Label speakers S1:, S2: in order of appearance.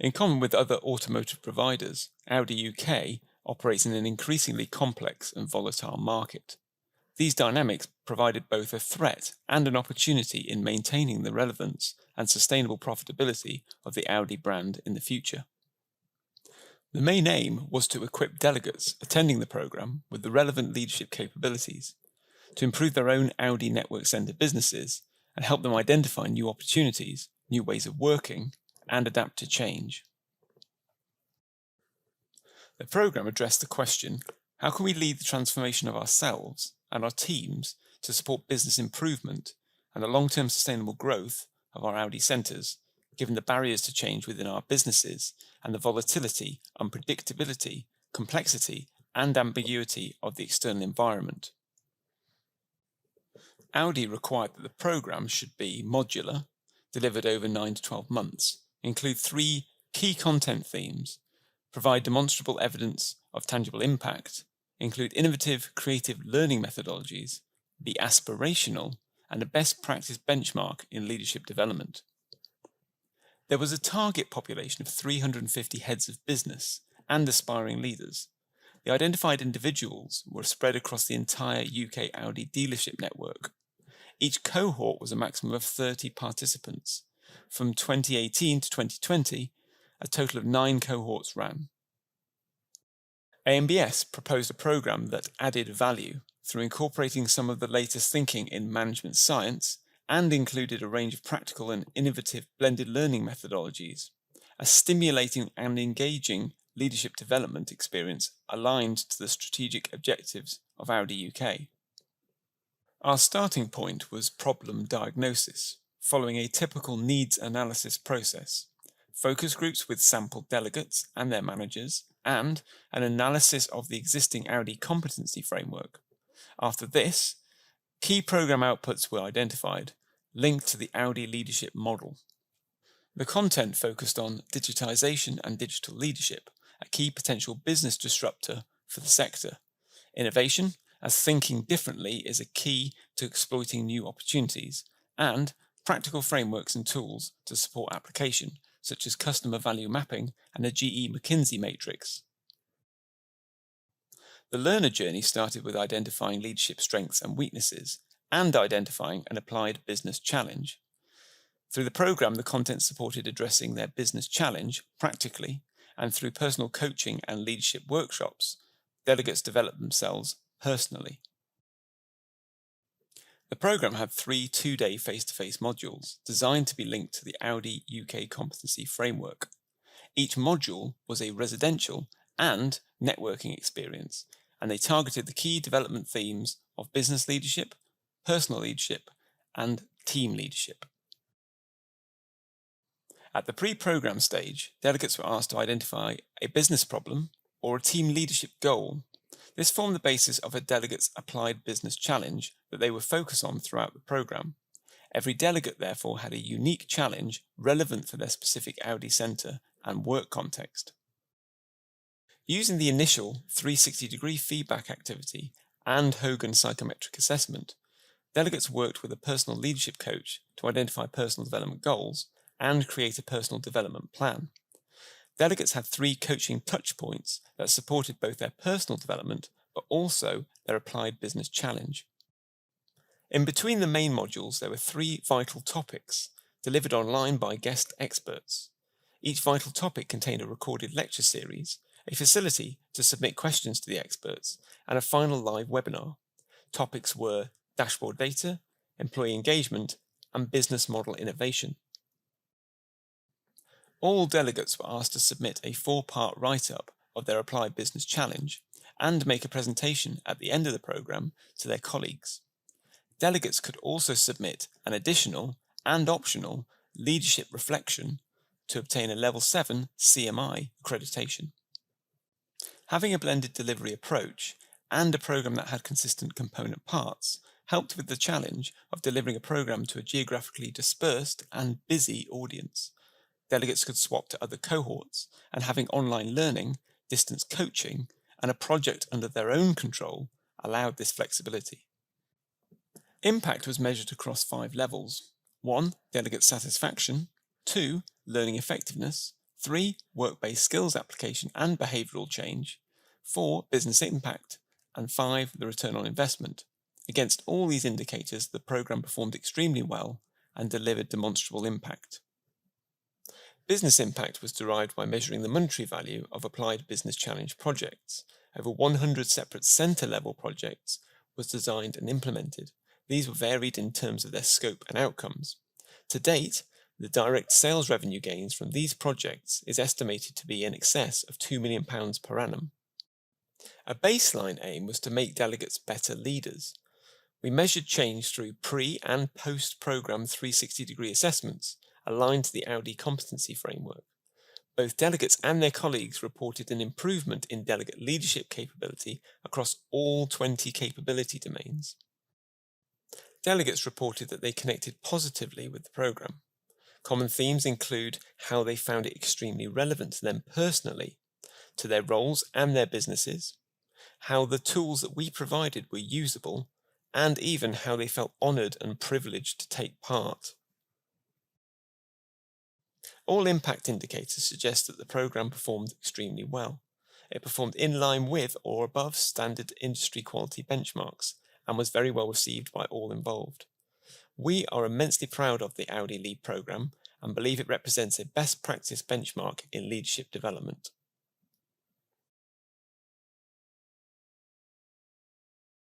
S1: In common with other automotive providers, Audi UK operates in an increasingly complex and volatile market. These dynamics provided both a threat and an opportunity in maintaining the relevance and sustainable profitability of the Audi brand in the future. The main aim was to equip delegates attending the programme with the relevant leadership capabilities, to improve their own Audi network centre businesses and help them identify new opportunities, new ways of working, and adapt to change. The programme addressed the question, how can we lead the transformation of ourselves and our teams to support business improvement and the long-term sustainable growth of our Audi centres, given the barriers to change within our businesses and the volatility, unpredictability, complexity, and ambiguity of the external environment. Audi required that the programme should be modular, delivered over 9 to 12 months, include 3 key content themes, provide demonstrable evidence of tangible impact, include innovative, creative learning methodologies, be aspirational, and a best practice benchmark in leadership development. There was a target population of 350 heads of business and aspiring leaders. The identified individuals were spread across the entire UK Audi dealership network. Each cohort was a maximum of 30 participants. From 2018 to 2020, a total of 9 cohorts ran. AMBS proposed a programme that added value through incorporating some of the latest thinking in management science and included a range of practical and innovative blended learning methodologies, a stimulating and engaging leadership development experience aligned to the strategic objectives of Audi UK. Our starting point was problem diagnosis, following a typical needs analysis process, focus groups with sampled delegates and their managers, and an analysis of the existing Audi competency framework. After this, key program outputs were identified, linked to the Audi leadership model. The content focused on digitization and digital leadership, a key potential business disruptor for the sector. Innovation, as thinking differently is a key to exploiting new opportunities, and practical frameworks and tools to support application, such as customer value mapping and a GE McKinsey matrix. The learner journey started with identifying leadership strengths and weaknesses, and identifying an applied business challenge. Through the programme, the content supported addressing their business challenge practically, and through personal coaching and leadership workshops, delegates developed themselves personally. The programme had 3 two-day face-to-face modules designed to be linked to the Audi UK competency framework. Each module was a residential and networking experience, and they targeted the key development themes of business leadership, personal leadership, and team leadership. At the pre-programme stage, delegates were asked to identify a business problem or a team leadership goal. This formed the basis of a delegate's applied business challenge that they would focus on throughout the programme. Every delegate, therefore, had a unique challenge relevant for their specific Audi centre and work context. Using the initial 360-degree feedback activity and Hogan psychometric assessment, delegates worked with a personal leadership coach to identify personal development goals and create a personal development plan. Delegates had 3 coaching touch points that supported both their personal development but also their applied business challenge. In between the main modules, there were 3 vital topics delivered online by guest experts. Each vital topic contained a recorded lecture series, a facility to submit questions to the experts, and a final live webinar. Topics were dashboard data, employee engagement, and business model innovation. All delegates were asked to submit a 4-part write-up of their applied business challenge and make a presentation at the end of the programme to their colleagues. Delegates could also submit an additional and optional leadership reflection to obtain a Level 7 CMI accreditation. Having a blended delivery approach and a programme that had consistent component parts helped with the challenge of delivering a programme to a geographically dispersed and busy audience. Delegates could swap to other cohorts, and having online learning, distance coaching, and a project under their own control allowed this flexibility. Impact was measured across 5 levels. 1. Delegate satisfaction. 2. Learning effectiveness. 3. Work-based skills application and behavioural change. 4. Business impact. And 5. The return on investment. Against all these indicators, the programme performed extremely well and delivered demonstrable impact. Business impact was derived by measuring the monetary value of applied business challenge projects. Over 100 separate centre-level projects was designed and implemented. These were varied in terms of their scope and outcomes. To date, the direct sales revenue gains from these projects is estimated to be in excess of £2 million per annum. A baseline aim was to make delegates better leaders. We measured change through pre- and post-programme 360-degree assessments aligned to the Audi competency framework. Both delegates and their colleagues reported an improvement in delegate leadership capability across all 20 capability domains. Delegates reported that they connected positively with the programme. Common themes include how they found it extremely relevant to them personally, to their roles and their businesses, how the tools that we provided were usable, and even how they felt honoured and privileged to take part. All impact indicators suggest that the programme performed extremely well. It performed in line with or above standard industry quality benchmarks and was very well received by all involved. We are immensely proud of the Audi LEAD programme and believe it represents a best practice benchmark in leadership development.